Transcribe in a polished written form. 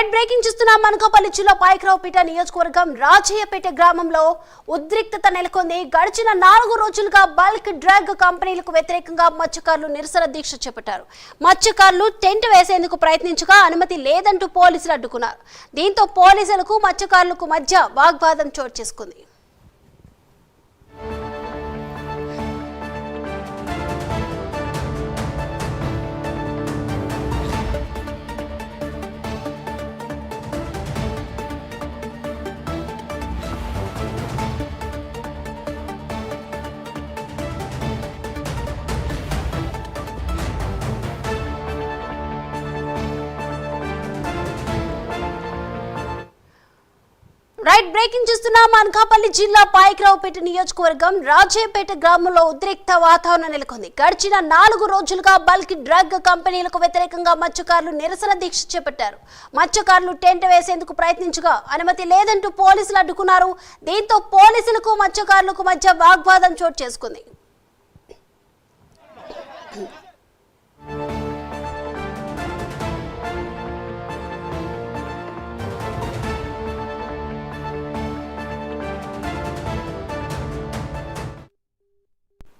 Right breaking చూస్తున్నాం. మనకోపల్లి జిల్లా పాయకరావుపేట నియోజకవర్గం రాజయ్యపేట గ్రామంలో ఉద్రిక్తత నెలకొంది. గడిచిన 4 రోజులుగా బల్క్ డ్రగ్ కంపెనీలకు వ్యతిరేకంగా మత్స్యకారులు నిరసన దీక్ష చేపట్టారు. మత్స్యకారులు టెంట్ వేసేందుకు ప్రయత్నించగా అనుమతి లేదంటూ పోలీసులు అడ్డుకున్నారు. దీంతో పోలీసులకు మత్స్యకారులకు మధ్య వాగ్వాదం చోటు చేసుకుంది. రైట్ బ్రేకింగ్ చూస్తున్నాం. అనకాపల్లి జిల్లా పాయకరావుపేట నియోజకవర్గం రాజయ్యపేట గ్రామంలో ఉద్రిక్త వాతావరణం నెలకొంది. గడిచిన 4 రోజులుగా బల్క్ డ్రగ్ కంపెనీలకు వ్యతిరేకంగా మత్స్యకారులు నిరసన దీక్ష చేపట్టారు. మత్స్యకారులు టెంట్ వేసేందుకు ప్రయత్నించగా అనుమతి లేదంటూ పోలీసులు అడ్డుకున్నారు. దీంతో పోలీసులకు మత్స్యకారులకు మధ్య వాగ్వాదం చోటు చేసుకుంది.